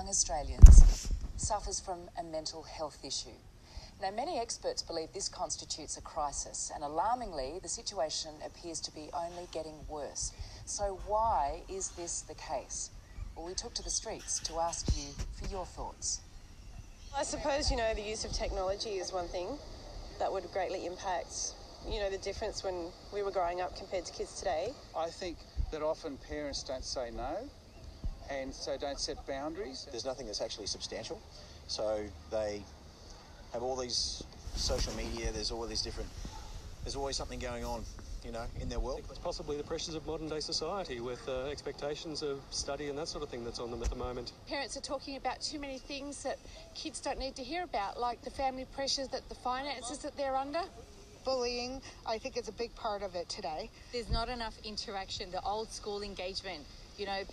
young Australians suffers from a mental health issue. Now, many experts believe this constitutes a crisis, and alarmingly, the situation appears to be only getting worse. So why is this the case? Well, we took to the streets to ask you for your thoughts. I suppose, the use of technology is one thing that would greatly impact, the difference when we were growing up compared to kids today. I think that often parents don't say no, and so don't set boundaries. There's nothing that's actually substantial, so they have all these social media, there's always something going on, in their world. It's possibly the pressures of modern day society with expectations of study and that sort of thing that's on them at the moment. Parents are talking about too many things that kids don't need to hear about, like the family pressures, that the finances that they're under. Bullying, I think, is a big part of it today. There's not enough interaction, the old school engagement,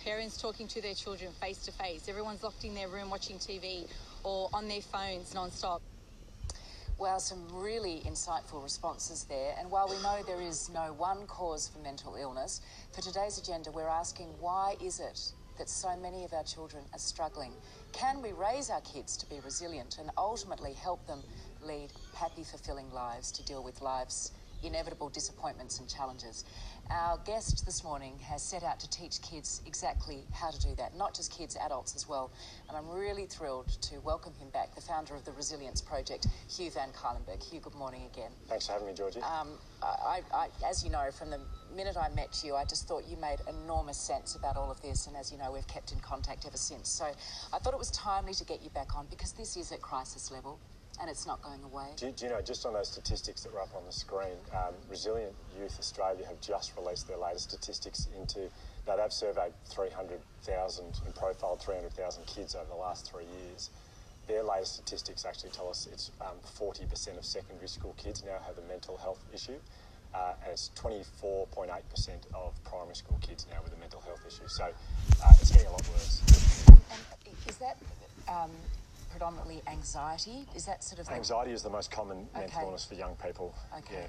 parents talking to their children face to face. Everyone's locked in their room watching TV or on their phones non-stop. Well, some really insightful responses there. And while we know there is no one cause for mental illness, for today's agenda we're asking, why is it that so many of our children are struggling? Can we raise our kids to be resilient and ultimately help them lead happy, fulfilling lives to deal with life's inevitable disappointments and challenges? Our guest this morning has set out to teach kids exactly how to do that, not just kids, adults as well. And I'm really thrilled to welcome him back, the founder of the Resilience Project, Hugh van Cuylenburg. Hugh, good morning again. Thanks for having me, Georgie. As you know, from the minute I met you, I just thought you made enormous sense about all of this. And as you know, we've kept in contact ever since. So I thought it was timely to get you back on because this is at crisis level. And it's not going away. Do you know, just on those statistics that were up on the screen, Resilient Youth Australia have just released their latest statistics they've surveyed 300,000 and profiled 300,000 kids over the last 3 years. Their latest statistics actually tell us it's 40% of secondary school kids now have a mental health issue, and it's 24.8% of primary school kids now with a mental health issue. So it's getting a lot worse. And is that predominantly anxiety? Is that sort of... Anxiety is the most common mental illness for young people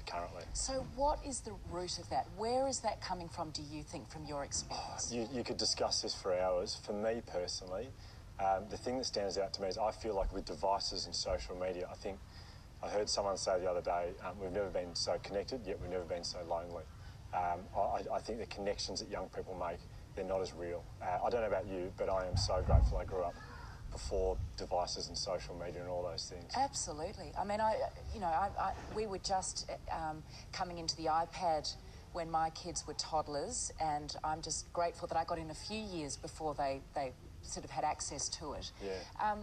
currently. So what is the root of that? Where is that coming from, do you think, from your experience? You could discuss this for hours. For me personally, the thing that stands out to me is I feel like with devices and social media, I heard someone say the other day, we've never been so connected, yet we've never been so lonely. I think the connections that young people make, they're not as real. I don't know about you, but I am so grateful I grew up before devices and social media and all those things. Absolutely. I mean, we were just coming into the iPad when my kids were toddlers, and I'm just grateful that I got in a few years before they sort of had access to it. Yeah.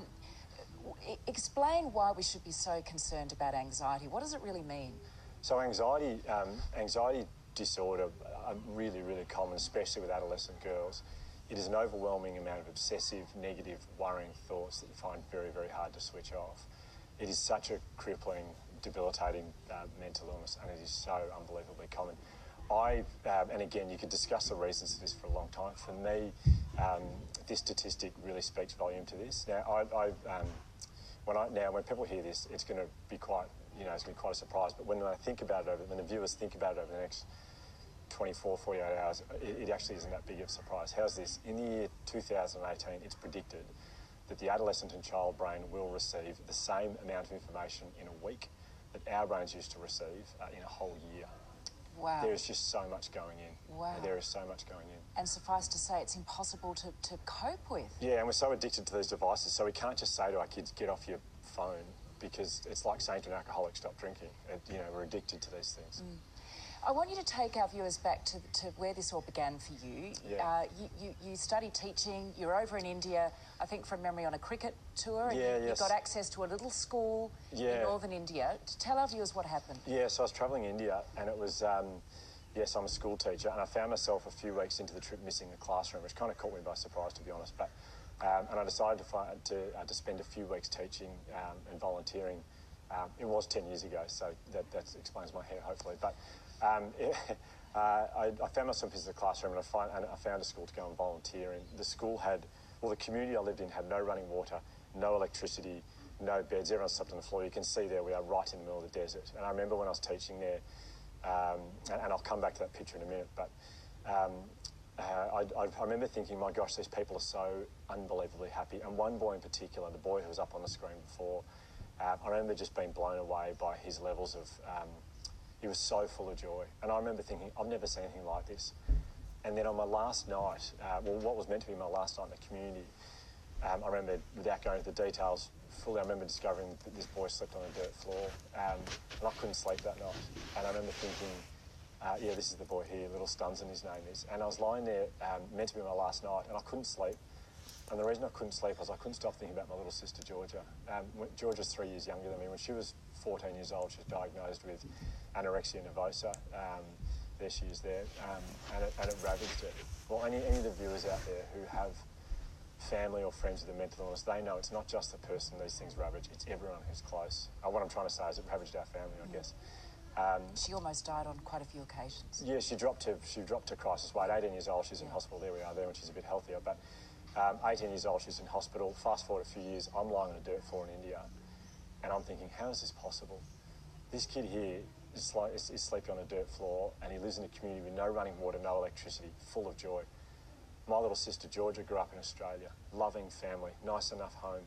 Explain why we should be so concerned about anxiety. What does it really mean? So anxiety disorder are really, really common, especially with adolescent girls. It is an overwhelming amount of obsessive, negative, worrying thoughts that you find very, very hard to switch off. It is such a crippling, debilitating mental illness, and it is so unbelievably common. And again, you could discuss the reasons for this for a long time. For me, this statistic really speaks volume to this. Now, when people hear this, it's going to be quite, it's going to be quite a surprise. But when the viewers think about it over the next 24, 48 hours, it actually isn't that big of a surprise. How's this? In the year 2018, it's predicted that the adolescent and child brain will receive the same amount of information in a week that our brains used to receive in a whole year. Wow. There is just so much going in. Wow. There is so much going in. And suffice to say, it's impossible to cope with. Yeah, and we're so addicted to these devices, so we can't just say to our kids, get off your phone, because it's like saying to an alcoholic, stop drinking. We're addicted to these things. Mm. I want you to take our viewers back to where this all began for you. Yeah. You studied teaching. You were over in India, I think from memory, on a cricket tour. And you got access to a little school in northern India. Tell our viewers what happened. Yeah, so I was travelling India, and it was, yes, I'm a school teacher, and I found myself a few weeks into the trip missing the classroom, which kind of caught me by surprise, to be honest. But and I decided to spend a few weeks teaching and volunteering. It was 10 years ago, so that explains my hair, hopefully. But I found myself in the classroom, and I found a school to go and volunteer in. The community I lived in had no running water, no electricity, no beds. Everyone slept on the floor. You can see there we are right in the middle of the desert. And I remember when I was teaching there, and I'll come back to that picture in a minute, but I remember thinking, my gosh, these people are so unbelievably happy. And one boy in particular, the boy who was up on the screen before, I remember just being blown away by his levels of, he was so full of joy. And I remember thinking, I've never seen anything like this. And then on my last night, what was meant to be my last night in the community, I remember, without going into the details fully, I remember discovering that this boy slept on a dirt floor, and I couldn't sleep that night. And I remember thinking, yeah, this is the boy here, Little Stunson his name is. And I was lying there, meant to be my last night, and I couldn't sleep. And the reason I couldn't sleep was I couldn't stop thinking about my little sister, Georgia. Georgia's 3 years younger than me. When she was 14 years old, she was diagnosed with anorexia nervosa. There she is there, and it ravaged her. Well, any of the viewers out there who have family or friends with a mental illness, they know it's not just the person these things ravage, it's everyone who's close. What I'm trying to say is it ravaged our family, I guess. She almost died on quite a few occasions. Yeah, she dropped to crisis weight. 18 years old, she's in hospital. There we are there when she's a bit healthier. But 18 years old, she's in hospital. Fast forward a few years, I'm lying on a dirt floor in India, and I'm thinking, how is this possible? This kid here is sleeping on a dirt floor, and he lives in a community with no running water, no electricity, full of joy. My little sister Georgia grew up in Australia, loving family, nice enough home,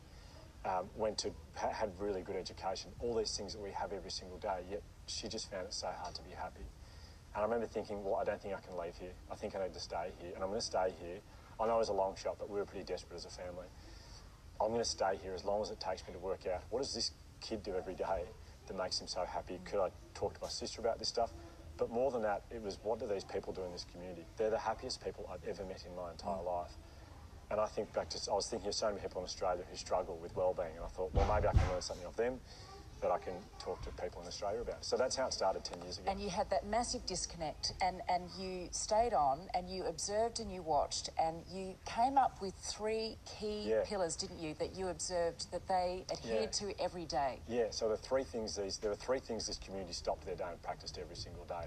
had really good education, all these things that we have every single day, yet she just found it so hard to be happy. And I remember thinking, well, I don't think I can leave here. I think I need to stay here, and I'm going to stay here. I know it was a long shot, but we were pretty desperate as a family. I'm going to stay here as long as it takes me to work out, what does this kid do every day that makes him so happy? Could I talk to my sister about this stuff? But more than that, it was, what do these people do in this community? They're the happiest people I've ever met in my entire life. And I think back to, I was thinking of so many people in Australia who struggle with wellbeing, and I thought, well, maybe I can learn something of them that I can talk to people in Australia about. So that's how it started 10 years ago. And you had that massive disconnect, and you stayed on, and you observed and you watched, and you came up with 3 key pillars, didn't you, that you observed that they adhered to every day? Yeah, so there were 3 things this community stopped their day and practiced every single day.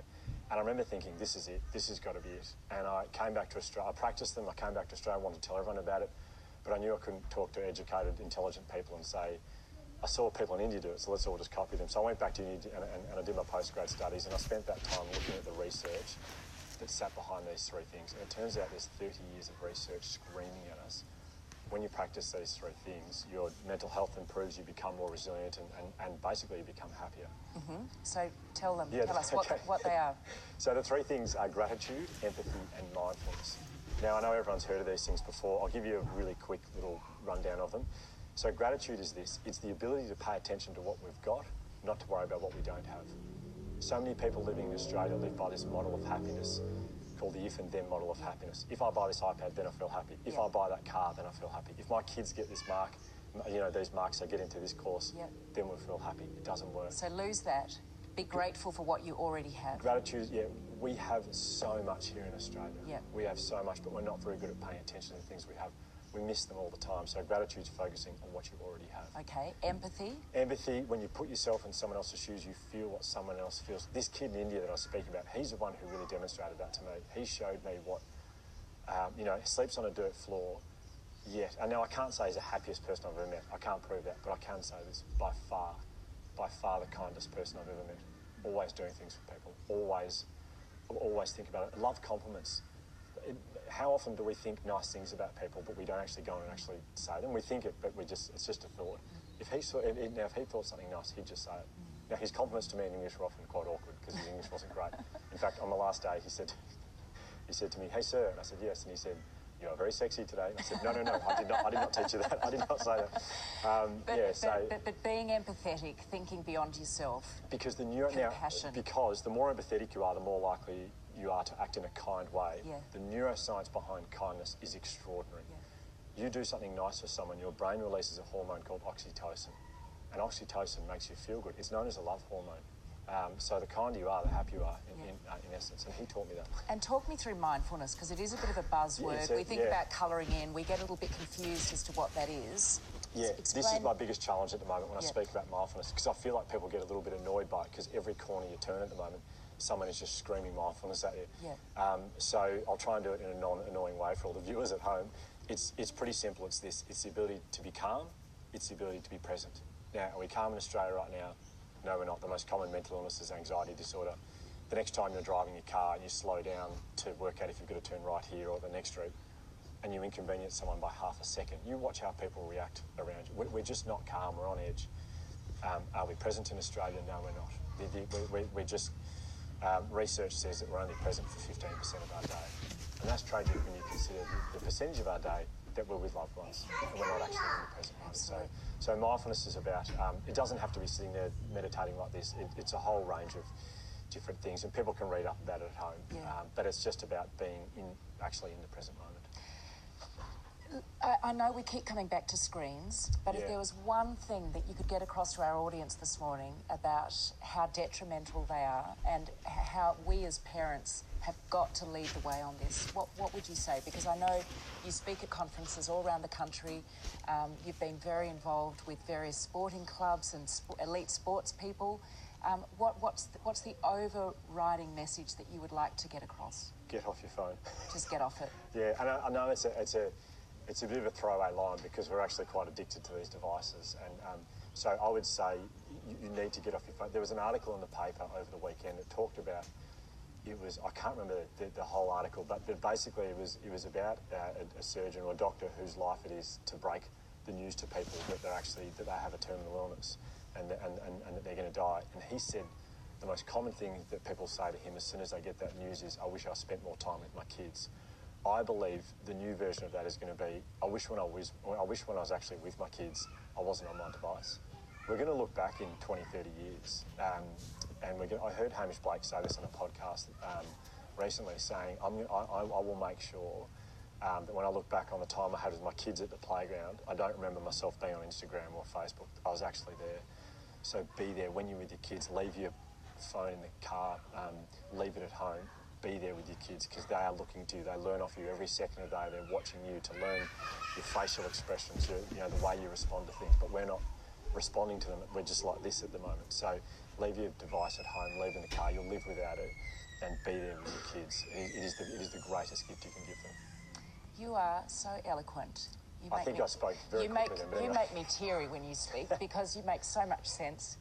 And I remember thinking, this is it, this has got to be it. And I came back to Australia, I practiced them, I came back to Australia, I wanted to tell everyone about it, but I knew I couldn't talk to educated, intelligent people and say, I saw people in India do it, so let's all just copy them. So I went back to India and I did my postgrad studies, and I spent that time looking at the research that sat behind these 3 things. And it turns out there's 30 years of research screaming at us. When you practice these 3 things, your mental health improves, you become more resilient, and basically you become happier. So tell us what they are. So the 3 things are gratitude, empathy, and mindfulness. Now, I know everyone's heard of these things before. I'll give you a really quick little rundown of them. So gratitude is this. It's the ability to pay attention to what we've got, not to worry about what we don't have. So many people living in Australia live by this model of happiness called the if and then model of happiness. If I buy this iPad, then I feel happy. If I buy that car, then I feel happy. If my kids get this mark, these marks, they get into this course, then we'll feel happy. It doesn't work. So lose that. Be grateful for what you already have. Gratitude, we have so much here in Australia. We have so much, but we're not very good at paying attention to the things we have. We miss them all the time. So gratitude's focusing on what you already have. Okay, empathy? Empathy, when you put yourself in someone else's shoes, you feel what someone else feels. This kid in India that I was speaking about, he's the one who really demonstrated that to me. He showed me what, he sleeps on a dirt floor, yet, and now I can't say he's the happiest person I've ever met. I can't prove that, but I can say this, by far the kindest person I've ever met. Always doing things for people, always think about it. Love compliments. How often do we think nice things about people, but we don't actually go and actually say them? We think it, but it's just a thought. If he thought something nice, he'd just say it. Now, his compliments to me in English were often quite awkward because his English wasn't great. In fact, on the last day, he said to me, "Hey, sir," and I said, "Yes," and he said, "You are very sexy today." And I said, No, I did not teach you that. I did not say that. But being empathetic, thinking beyond yourself, because the more empathetic you are, the more likely you are to act in a kind way. The neuroscience behind kindness is extraordinary. You do something nice for someone, your brain releases a hormone called oxytocin, and oxytocin makes you feel good. It's known as a love hormone. So the kinder you are, the happier you are, in essence, and he taught me that. And talk me through mindfulness, because it is a bit of a buzzword. We think about colouring in, we get a little bit confused as to what that is. This is my biggest challenge at the moment when I speak about mindfulness, because I feel like people get a little bit annoyed by it, because every corner you turn at the moment, someone is just screaming mindfulness at you. So I'll try and do it in a non-annoying way for all the viewers at home. It's pretty simple. It's this. It's the ability to be calm. It's the ability to be present. Now, are we calm in Australia right now? No, we're not. The most common mental illness is anxiety disorder. the next time you're driving your car and you slow down to work out if you've got to turn right here or the next street, and you inconvenience someone by half a second, you watch how people react around you. We're just not calm, we're on edge. Are we present in Australia? No, we're not. We're just, research says that we're only present for 15% of our day. And that's tragic when you consider the percentage of our day that we're with loved ones, and we're not actually in the present moment. So mindfulness is about, it doesn't have to be sitting there meditating like this. It's a whole range of different things, and people can read up about it at home. But it's just about being actually in the present moment. I know we keep coming back to screens, but if there was one thing that you could get across to our audience this morning about how detrimental they are and how we as parents have got to lead the way on this, what would you say? Because I know you speak at conferences all around the country. You've been very involved with various sporting clubs and elite sports people. What's the overriding message that you would like to get across? Get off your phone. Just get off it. Yeah, and I know it's a bit of a throwaway line because we're actually quite addicted to these devices, and so I would say you need to get off your phone. There was an article in the paper over the weekend that talked about, I can't remember the whole article, but basically it was about a surgeon or a doctor whose life it is to break the news to people that they have a terminal illness and that they're going to die. And he said the most common thing that people say to him as soon as they get that news is, "I wish I spent more time with my kids." I believe the new version of that is going to be, I wish when I was actually with my kids, I wasn't on my device. We're going to look back in 20, 30 years, and I heard Hamish Blake say this on a podcast recently, saying, I will make sure that when I look back on the time I had with my kids at the playground, I don't remember myself being on Instagram or Facebook. I was actually there. So be there when you're with your kids. Leave your phone in the car, leave it at home. Be there with your kids because they are looking to you. They learn off you every second of the day. They're watching you to learn your facial expressions, the way you respond to things. But we're not responding to them. We're just like this at the moment. So leave your device at home, leave it in the car. You'll live without it, and be there with your kids. It is the greatest gift you can give them. You are so eloquent. I think I spoke very quickly then, You make me teary when you speak because you make so much sense.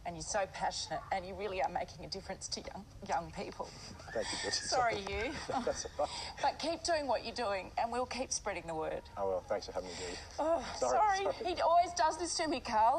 And you're so passionate, and you really are making a difference to young people. Thank you, Betty. Sorry, you. That's all right. But keep doing what you're doing, and we'll keep spreading the word. Oh, well, thanks for having me, Judy. Oh, sorry. He always does this to me, Carl.